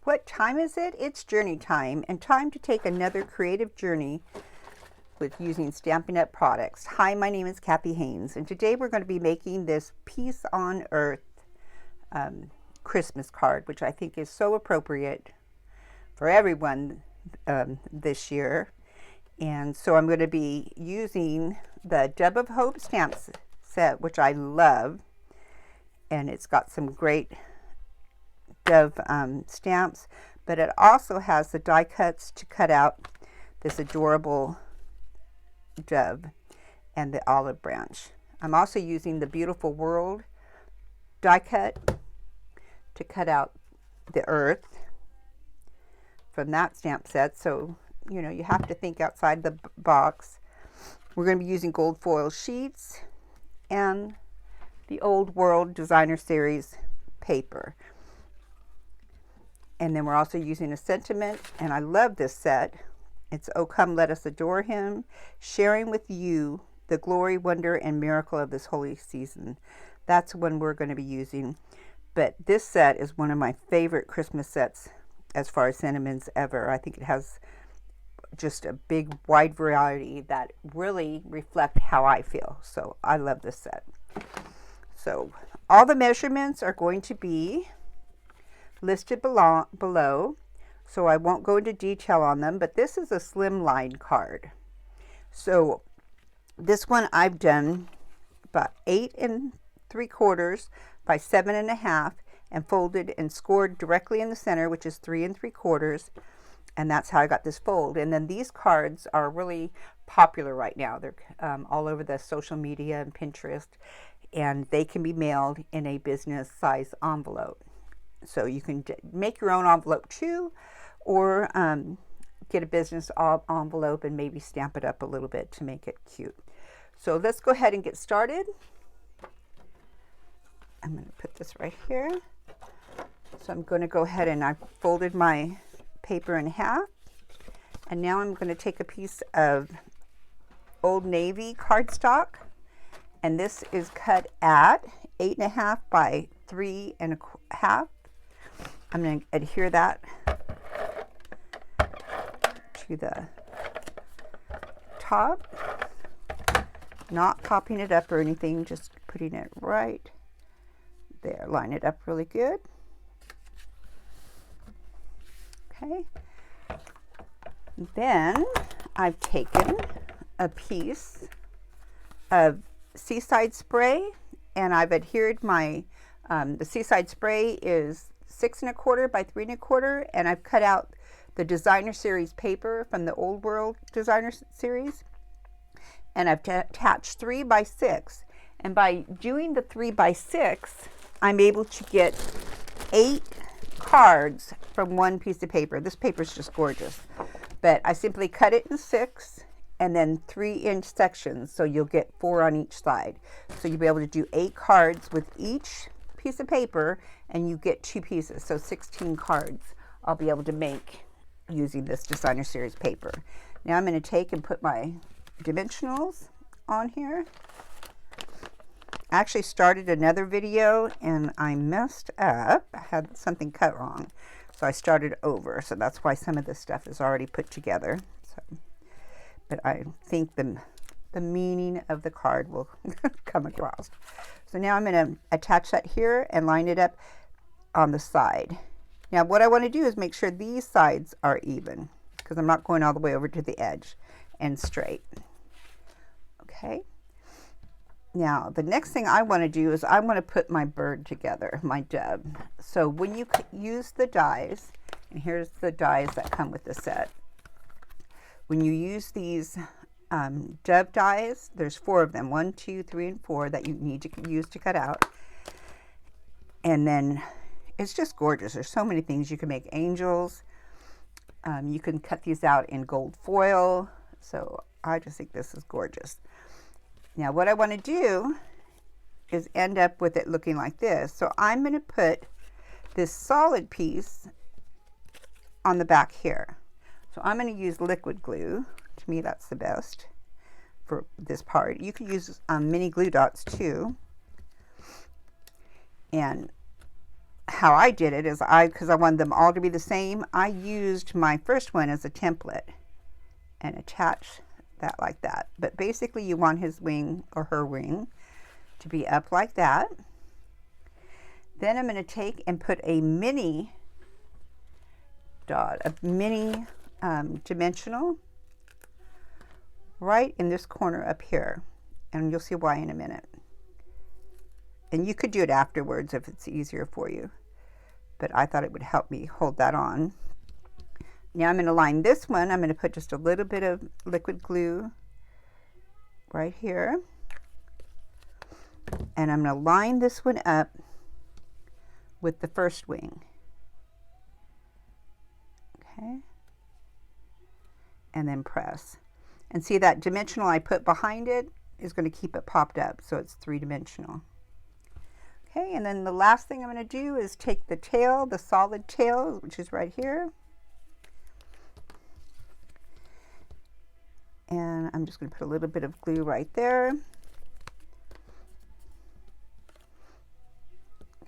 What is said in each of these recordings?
What time is it? It's journey time, and time to take another creative journey with using Stampin' Up! Products. Hi, my name is Kathy Haynes, and today we're going to be making this Peace on Earth Christmas card, which I think is so appropriate for everyone this year. And so I'm going to be using the Dove of Hope stamp set, which I love, and it's got some great Dove stamps, but it also has the die cuts to cut out this adorable dove and the olive branch. I'm also using the Beautiful World die cut to cut out the earth from that stamp set. So, you know, you have to think outside the box. We're going to be using gold foil sheets and the Old World Designer Series paper. And then we're also using a sentiment, and I love this set. It's "Oh Come Let Us Adore Him, sharing with you the glory, wonder, and miracle of this holy season." That's one we're going to be using. But this set is one of my favorite Christmas sets as far as sentiments ever. I think it has just a big, wide variety that really reflect how I feel. So I love this set. So all the measurements are going to be listed below, so I won't go into detail on them, but this is a Slimline card. So this one I've done about 8 3/4 by 7 1/2 and folded and scored directly in the center, which is 3 3/4, and that's how I got this fold. And then these cards are really popular right now. They're all over the social media and Pinterest, and they can be mailed in a business size envelope. So you can make your own envelope too, or get a business envelope and maybe stamp it up a little bit to make it cute. So let's go ahead and get started. I'm going to put this right here. So I'm going to go ahead and I've folded my paper in half. And now I'm going to take a piece of Old Navy cardstock. And this is cut at 8 1/2 by 3 1/2. I'm going to adhere that to the top, not popping it up or anything, just putting it right there. Line it up really good. Okay. Then I've taken a piece of Seaside Spray, and I've adhered my, the Seaside Spray is 6 1/4 by 3 1/4, and I've cut out the Designer Series paper from the Old World Designer Series, and I've attached 3 by 6, and by doing the 3 by 6, I'm able to get 8 cards from one piece of paper. This paper is just gorgeous, but I simply cut it in 6 and then 3-inch sections, so you'll get 4 on each side. So you'll be able to do 8 cards with each piece of paper, and you get 2 pieces, so 16 cards I'll be able to make using this Designer Series paper. Now I'm going to take and put my dimensionals on here. I actually started another video and I messed up. I had something cut wrong, so I started over, so that's why some of this stuff is already put together. So, but I think the meaning of the card will come across. So now I'm going to attach that here and line it up on the side. Now what I want to do is make sure these sides are even, because I'm not going all the way over to the edge, and straight. Okay. Now the next thing I want to do is I want to put my bird together, my dove. So when you use the dies, and here's the dies that come with the set. When you use these dove dies, there's 4 of them, 1, 2, 3, and 4 that you need to use to cut out. And then it's just gorgeous. There's so many things you can make. Angels. You can cut these out in gold foil. So I just think this is gorgeous. Now what I want to do is end up with it looking like this. So I'm going to put this solid piece on the back here. So I'm going to use liquid glue. To me, that's the best for this part. You could use mini glue dots too. And how I did it is because I wanted them all to be the same, I used my first one as a template and attached that like that. But basically you want his wing or her wing to be up like that. Then I'm going to take and put a mini dot, a mini dimensional right in this corner up here. And you'll see why in a minute. And you could do it afterwards if it's easier for you. But I thought it would help me hold that on. Now I'm going to line this one. I'm going to put just a little bit of liquid glue right here. And I'm going to line this one up with the first wing. Okay. And then press. And see that dimensional I put behind it is going to keep it popped up so it's three-dimensional. Okay, and then the last thing I'm going to do is take the tail, the solid tail, which is right here. And I'm just going to put a little bit of glue right there.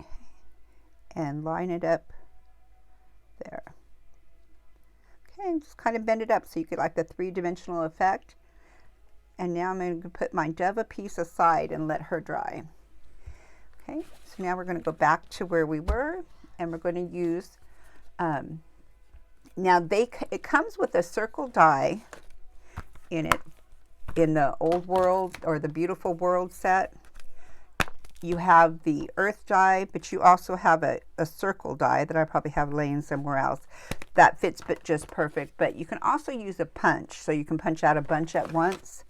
Okay. And line it up there. Okay, and just kind of bend it up so you get like the three-dimensional effect. And now I'm going to put my Dove piece aside and let her dry. Okay, so now we're going to go back to where we were, and we're going to use, now it comes with a circle die in it, in the Old World or the Beautiful World set. You have the earth die, but you also have a circle die that I probably have laying somewhere else. That fits but just perfect, but you can also use a punch, so you can punch out a bunch at once.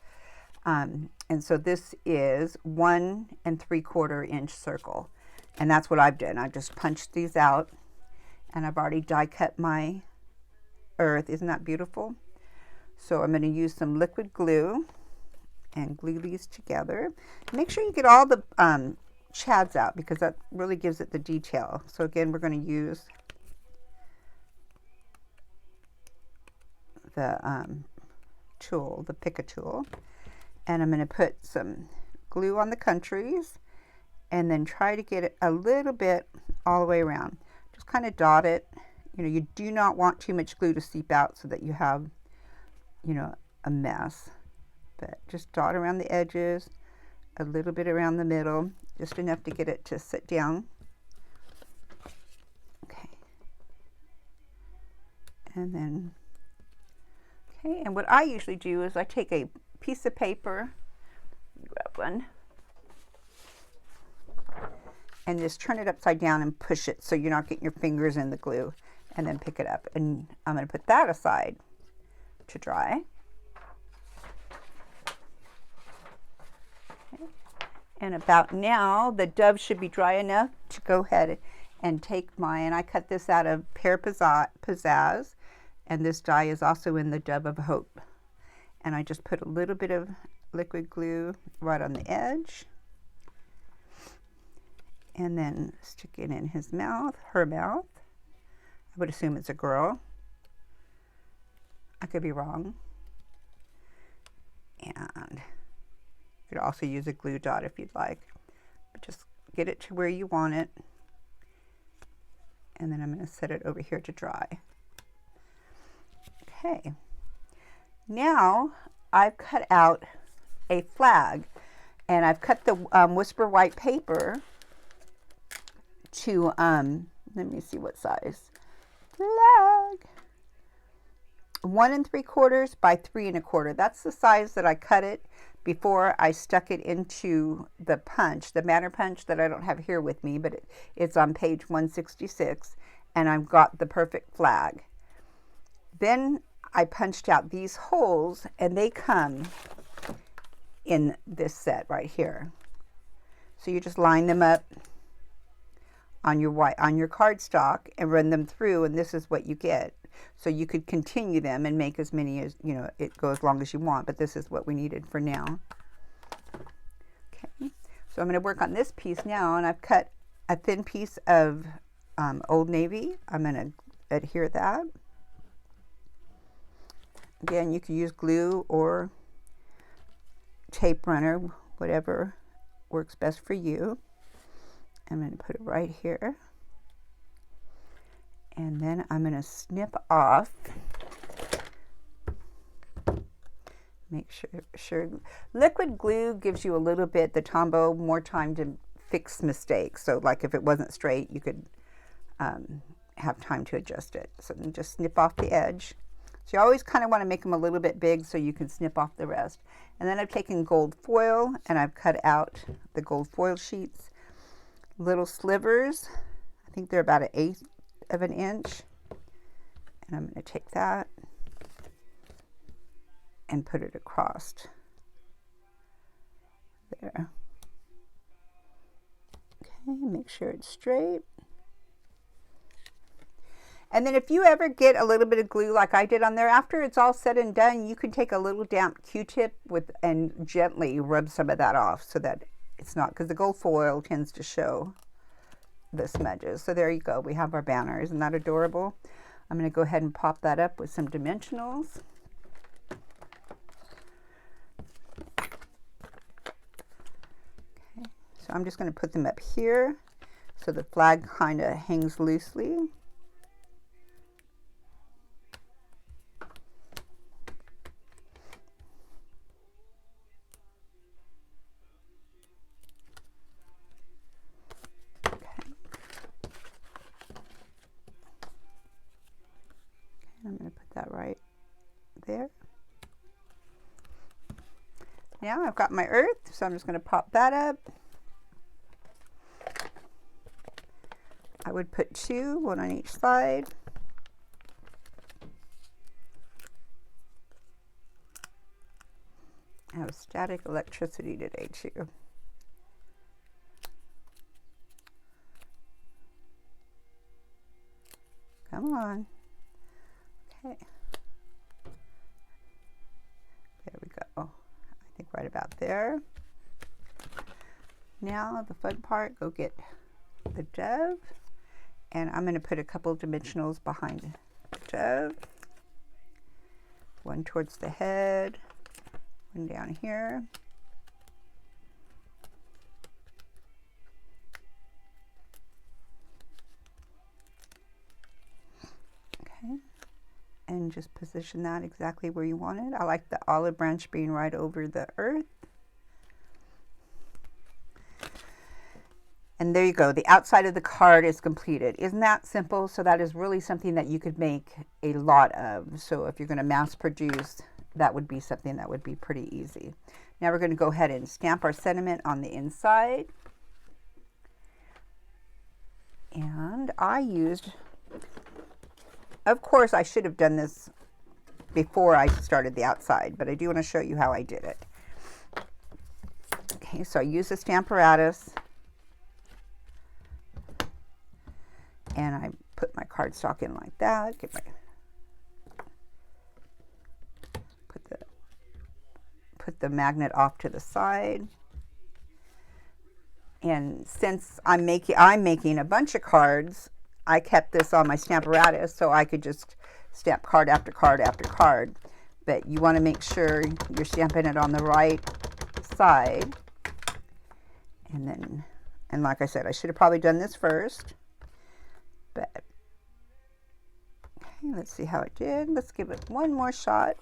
And so this is 1 3/4 inch circle. And that's what I've done. I've just punched these out, and I've already die cut my earth. Isn't that beautiful? So I'm going to use some liquid glue and glue these together. Make sure you get all the chads out because that really gives it the detail. So again, we're going to use the tool, the pick a tool. And I'm going to put some glue on the countries and then try to get it a little bit all the way around. Just kind of dot it. You know, you do not want too much glue to seep out so that you have, you know, a mess. But just dot around the edges, a little bit around the middle, just enough to get it to sit down. Okay. And then, okay, and what I usually do is I take a piece of paper, grab one, and just turn it upside down and push it so you're not getting your fingers in the glue, and then pick it up. And I'm going to put that aside to dry. Okay. And about now, the Dove should be dry enough to go ahead and take mine. I cut this out of Pear Pizzazz, and this die is also in the Dove of Hope. And I just put a little bit of liquid glue right on the edge. And then stick it in his mouth, her mouth. I would assume it's a girl. I could be wrong. And you could also use a glue dot if you'd like. But just get it to where you want it. And then I'm going to set it over here to dry. Okay. Now I've cut out a flag, and I've cut the Whisper white paper to, let me see what size, flag, 1 3/4 by 3 1/4. That's the size that I cut it before I stuck it into the punch, the matter punch that I don't have here with me, but it's on page 166, and I've got the perfect flag. Then I punched out these holes, and they come in this set right here. So you just line them up on your cardstock and run them through, and this is what you get. So you could continue them and make as many as, you know, it go as long as you want, but this is what we needed for now. Okay, so I'm going to work on this piece now, and I've cut a thin piece of Old Navy. I'm going to adhere that. Again, you can use glue or tape runner, whatever works best for you. I'm going to put it right here. And then I'm going to snip off. Make sure liquid glue gives you a little bit, the Tombow, more time to fix mistakes. So like if it wasn't straight, you could have time to adjust it. So then just snip off the edge. So you always kind of want to make them a little bit big so you can snip off the rest. And then I've taken gold foil and I've cut out the gold foil sheets, little slivers. I think they're about 1/8 of an inch. And I'm going to take that and put it across there. Okay, make sure it's straight. And then if you ever get a little bit of glue like I did on there, after it's all said and done, you can take a little damp Q-tip and gently rub some of that off so that it's not, because the gold foil tends to show the smudges. So there you go, we have our banner. Isn't that adorable? I'm going to go ahead and pop that up with some dimensionals. Okay, so I'm just going to put them up here so the flag kind of hangs loosely. I'm going to put that right there. Now I've got my earth, so I'm just going to pop that up. I would put 2, one on each side. I have static electricity today too. Come on. Okay. There we go. I think right about there. Now the fun part, go get the dove. And I'm going to put a couple of dimensionals behind the dove. One towards the head, one down here. Okay. And just position that exactly where you want it. I like the olive branch being right over the earth. And there you go. The outside of the card is completed. Isn't that simple? So that is really something that you could make a lot of. So if you're going to mass produce, that would be something that would be pretty easy. Now we're going to go ahead and stamp our sentiment on the inside. And I used, of course, I should have done this before I started the outside, but I do want to show you how I did it. Okay, so I used the Stamparatus, and I put my cardstock in like that. Put the magnet off to the side. And since I'm making a bunch of cards, I kept this on my Stamparatus so I could just stamp card after card after card. But you want to make sure you're stamping it on the right side. And like I said, I should have probably done this first. But okay, let's see how it did. Let's give it one more shot.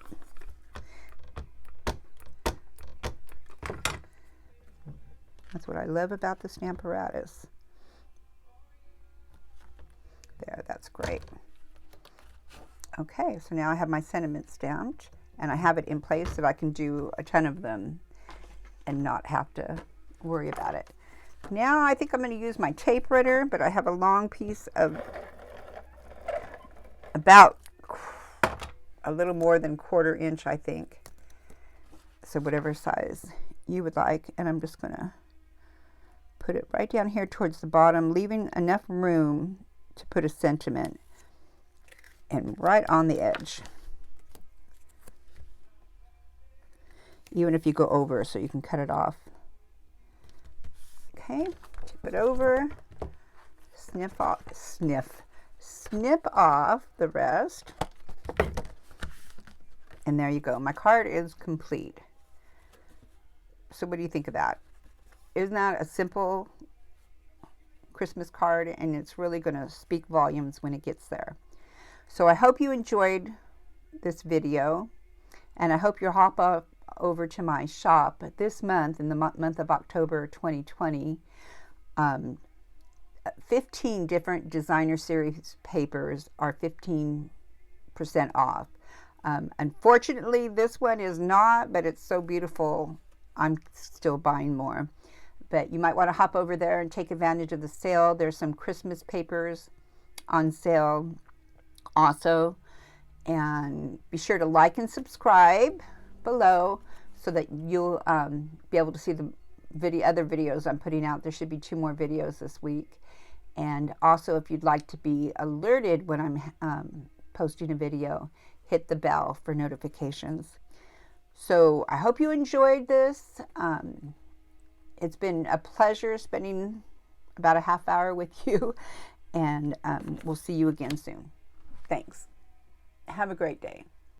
That's what I love about the Stamparatus. There, that's great. Okay, so now I have my sentiment stamped, and I have it in place that I can do a ton of them and not have to worry about it. Now I think I'm going to use my tape runner, but I have a long piece of about a little more than 1/4 inch, I think. So whatever size you would like, and I'm just going to put it right down here towards the bottom, leaving enough room to put a sentiment, and right on the edge. Even if you go over, so you can cut it off. Okay, tip it over, snip off the rest, and there you go. My card is complete. So what do you think of that? Isn't that a simple Christmas card, and it's really going to speak volumes when it gets there. So I hope you enjoyed this video, and I hope you'll hop over to my shop this month, in the month of October 2020. 15 different designer series papers are 15% off. Unfortunately, this one is not, but it's so beautiful, I'm still buying more. But you might want to hop over there and take advantage of the sale. There's some Christmas papers on sale also. And be sure to like and subscribe below so that you'll be able to see the other videos I'm putting out. There should be 2 more videos this week. And also, if you'd like to be alerted when I'm posting a video, hit the bell for notifications. So I hope you enjoyed this. It's been a pleasure spending about a half hour with you, and we'll see you again soon. Thanks. Have a great day.